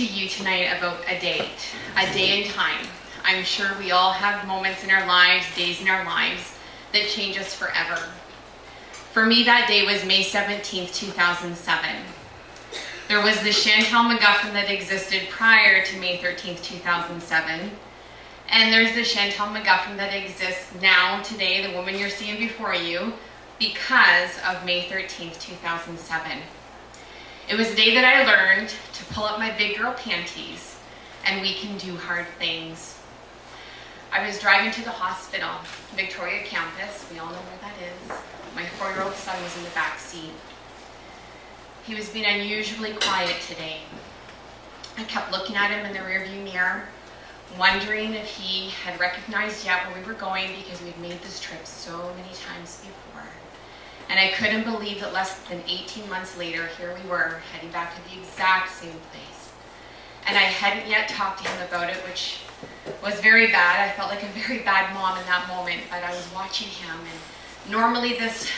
to you tonight about a day in time. I'm sure we all have moments in our lives, days in our lives, that change us forever. For me, that day was May 17th, 2007. There was the Chantelle McGuffin that existed prior to May 13th, 2007. And there's the Chantelle McGuffin that exists now, today, the woman you're seeing before you, because of May 13th, 2007. It was the day that I learned to pull up my big girl panties, and we can do hard things. I was driving to the hospital, Victoria campus, we all know where that is. My 4-year-old son was in the back seat. He was being unusually quiet today. I kept looking at him in the rearview mirror, wondering if he had recognized yet where we were going, because we'd made this trip so many times before. And I couldn't believe that less than 18 months later, here we were, heading back to the exact same place. And I hadn't yet talked to him about it, which was very bad. I felt like a very bad mom in that moment, but I was watching him, and normally this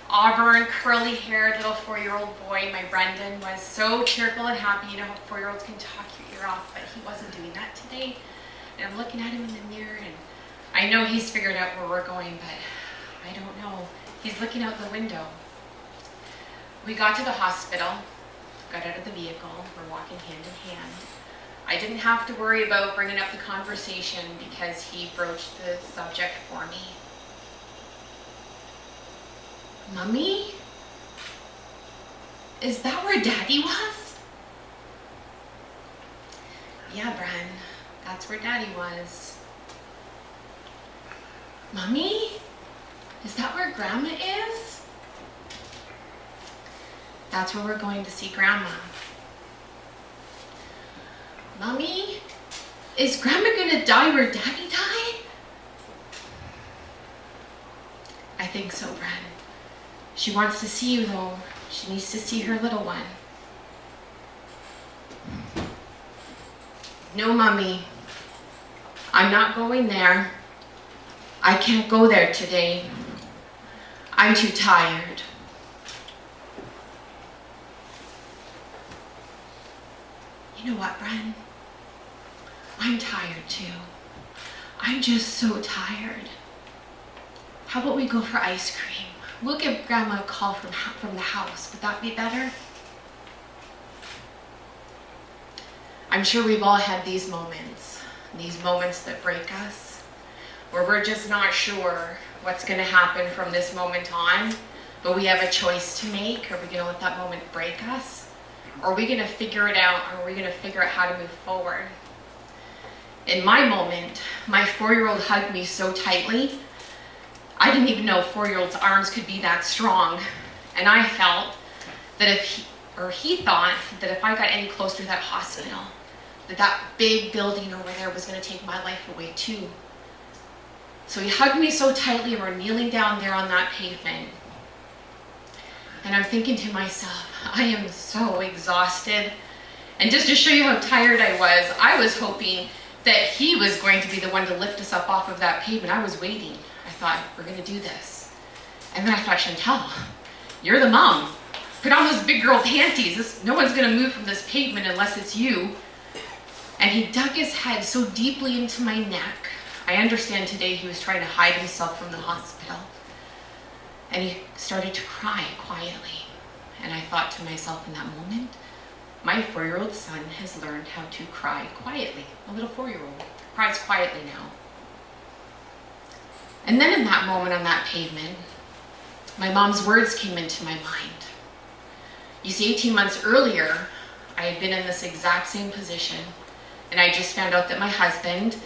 auburn, curly-haired little 4-year-old boy, my Brendan, was so cheerful and happy. You know how 4-year-olds can talk your ear off, but he wasn't doing that today. And I'm looking at him in the mirror, and I know he's figured out where we're going, but I don't know. He's looking out the window. We got to the hospital, got out of the vehicle, we're walking hand in hand. I didn't have to worry about bringing up the conversation because he broached the subject for me. Mommy? Is that where Daddy was? Yeah, Bren, that's where Daddy was. Mommy? Is that where Grandma is? That's where we're going to see Grandma. Mommy, is Grandma gonna die where Daddy died? I think so, Bren. She wants to see you though. She needs to see her little one. No, Mommy. I'm not going there. I can't go there today. I'm too tired. You know what, Bren? I'm tired too. I'm just so tired. How about we go for ice cream? We'll give Grandma a call from the house. Would that be better? I'm sure we've all had these moments that break us, where we're just not sure what's going to happen from this moment on, but we have a choice to make. Are we going to let that moment break us? Or are we going to figure it out? Or are we going to figure out how to move forward? In my moment, my 4-year-old hugged me so tightly, I didn't even know 4-year-old's arms could be that strong. And I felt that he thought that if I got any closer to that hospital, that big building over there was going to take my life away too. So he hugged me so tightly, and we're kneeling down there on that pavement. And I'm thinking to myself, I am so exhausted. And just to show you how tired I was hoping that he was going to be the one to lift us up off of that pavement. I was waiting. I thought, we're going to do this. And then I thought, Chantelle, you're the mom. Put on those big girl panties. No one's going to move from this pavement unless it's you. And he dug his head so deeply into my neck. I understand today he was trying to hide himself from the hospital. And he started to cry quietly. And I thought to myself in that moment, my 4-year-old son has learned how to cry quietly. A little 4-year-old cries quietly now. And then in that moment on that pavement, my mom's words came into my mind. You see, 18 months earlier, I had been in this exact same position, and I just found out that my husband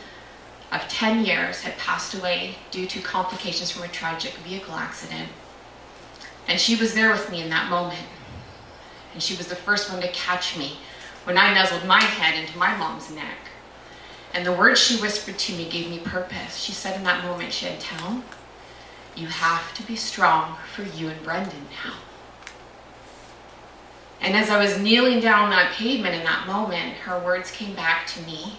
of 10 years had passed away due to complications from a tragic vehicle accident. And she was there with me in that moment. And she was the first one to catch me when I nuzzled my head into my mom's neck. And the words she whispered to me gave me purpose. She said in that moment, Chantelle, you have to be strong for you and Brendan now. And as I was kneeling down on that pavement in that moment, her words came back to me.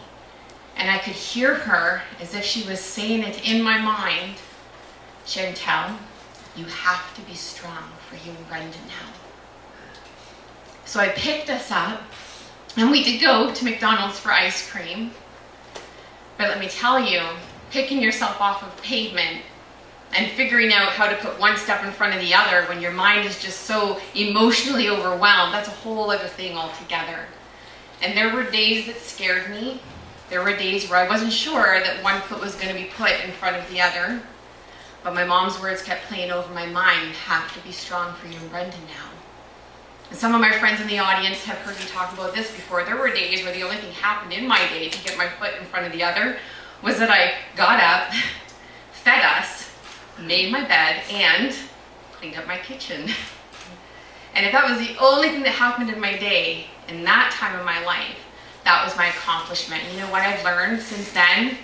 And I could hear her as if she was saying it in my mind, Chantelle, you have to be strong for you and Brendan now. So I picked us up, And we did go to McDonald's for ice cream. But let me tell you, picking yourself off of pavement and figuring out how to put one step in front of the other when your mind is just so emotionally overwhelmed, that's a whole other thing altogether. And there were days that scared me. There were days where I wasn't sure that one foot was going to be put in front of the other. But my mom's words kept playing over my mind, you have to be strong for you and Brendan now. And some of my friends in the audience have heard me talk about this before. There were days where the only thing happened in my day to get my foot in front of the other was that I got up, fed us, made my bed, and cleaned up my kitchen. And if that was the only thing that happened in my day, in that time of my life, that was my accomplishment. And you know what I've learned since then?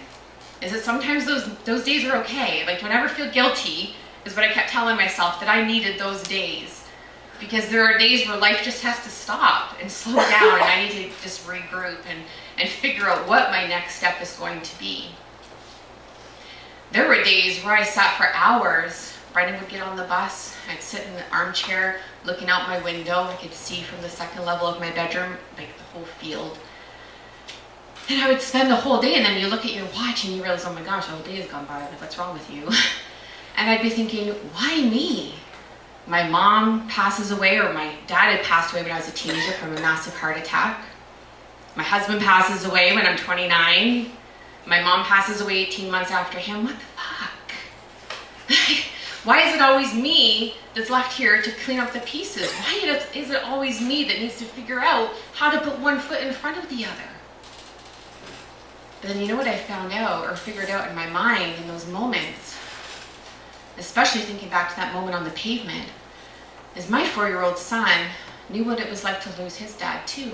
Is that sometimes those days are okay. Like, don't ever feel guilty, is what I kept telling myself, that I needed those days. Because there are days where life just has to stop and slow down, and I need to just regroup and figure out what my next step is going to be. There were days where I sat for hours. Brendan would get on the bus, I'd sit in the armchair looking out my window. I could see from the second level of my bedroom, like the whole field. And I would spend the whole day, and then you look at your watch and you realize, oh my gosh, the whole day has gone by, like, what's wrong with you? And I'd be thinking, why me? My mom passes away, or my dad had passed away when I was a teenager from a massive heart attack. My husband passes away when I'm 29. My mom passes away 18 months after him. What the fuck? Why is it always me that's left here to clean up the pieces? Why is it always me that needs to figure out how to put one foot in front of the other? But then you know what I found out, or figured out in my mind in those moments, especially thinking back to that moment on the pavement, is my 4-year-old son knew what it was like to lose his dad too.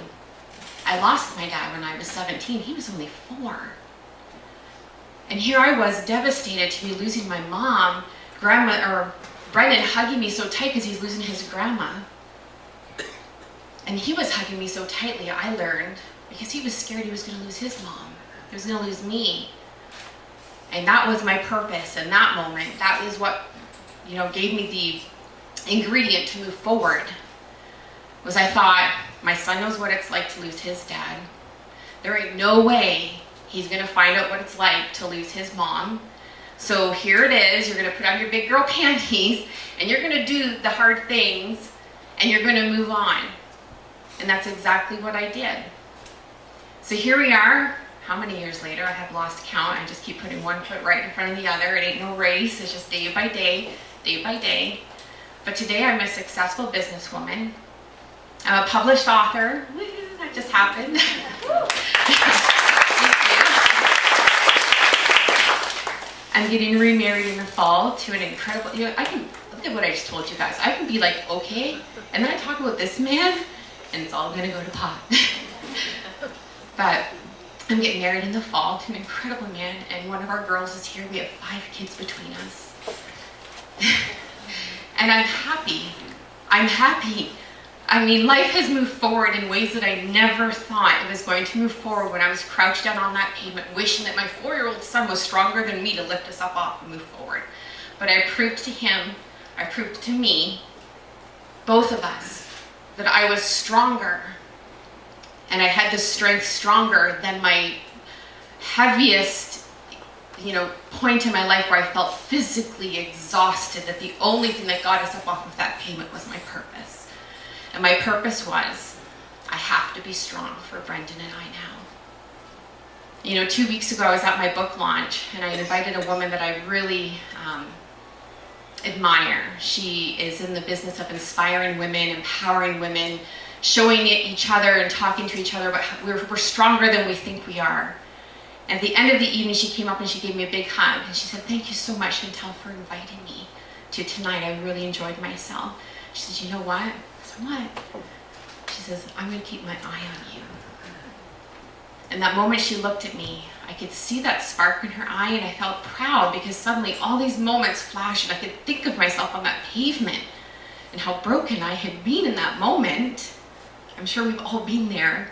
I lost my dad when I was 17. He was only 4. And here I was, devastated to be losing my mom, Brendan hugging me so tight because he's losing his grandma. And he was hugging me so tightly, I learned, because he was scared he was going to lose his mom. He was going to lose me. And that was my purpose in that moment. That is what, gave me the ingredient to move forward. Was I thought, my son knows what it's like to lose his dad. There ain't no way he's going to find out what it's like to lose his mom. So here it is, you're going to put on your big girl panties, and you're going to do the hard things, and you're going to move on. And that's exactly what I did. So here we are. How many years later? I have lost count. I just keep putting one foot right in front of the other. It ain't no race. It's just day by day, day by day. But today I'm a successful businesswoman. I'm a published author. Woo, that just happened. Thank you. I'm getting remarried in the fall to an incredible, I can, look at what I just told you guys. I can be like, okay, and then I talk about this man, and it's all gonna go to pot. But I'm getting married in the fall to an incredible man, and one of our girls is here. We have 5 kids between us. And I'm happy. I'm happy. I mean, life has moved forward in ways that I never thought it was going to move forward when I was crouched down on that pavement, wishing that my 4-year-old son was stronger than me to lift us up off and move forward. But I proved to him, I proved to me, both of us, that I was stronger. And I had the strength stronger than my heaviest, point in my life where I felt physically exhausted, that the only thing that got us up off of that pavement was my purpose. And my purpose was, I have to be strong for Brendan and I now. 2 weeks ago I was at my book launch, and I invited a woman that I really admire. She is in the business of inspiring women, empowering women, showing each other and talking to each other about how we're stronger than we think we are. And at the end of the evening, she came up and she gave me a big hug. And she said, thank you so much, Chantelle, for inviting me to tonight. I really enjoyed myself. She said, you know what? I said, what? She says, I'm going to keep my eye on you. And that moment she looked at me, I could see that spark in her eye, and I felt proud because suddenly all these moments flashed, and I could think of myself on that pavement and how broken I had been in that moment. I'm sure we've all been there.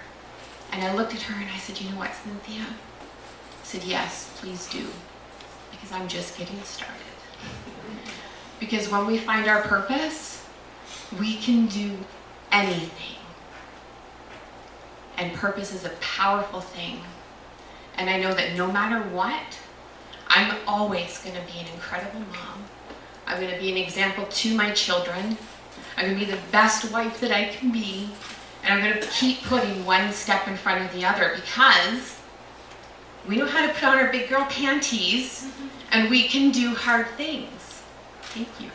And I looked at her and I said, you know what, Cynthia? I said, yes, please do. Because I'm just getting started. Because when we find our purpose, we can do anything. And purpose is a powerful thing. And I know that no matter what, I'm always going to be an incredible mom. I'm going to be an example to my children. I'm going to be the best wife that I can be. And I'm going to keep putting one step in front of the other, because we know how to put on our big girl panties and we can do hard things. Thank you.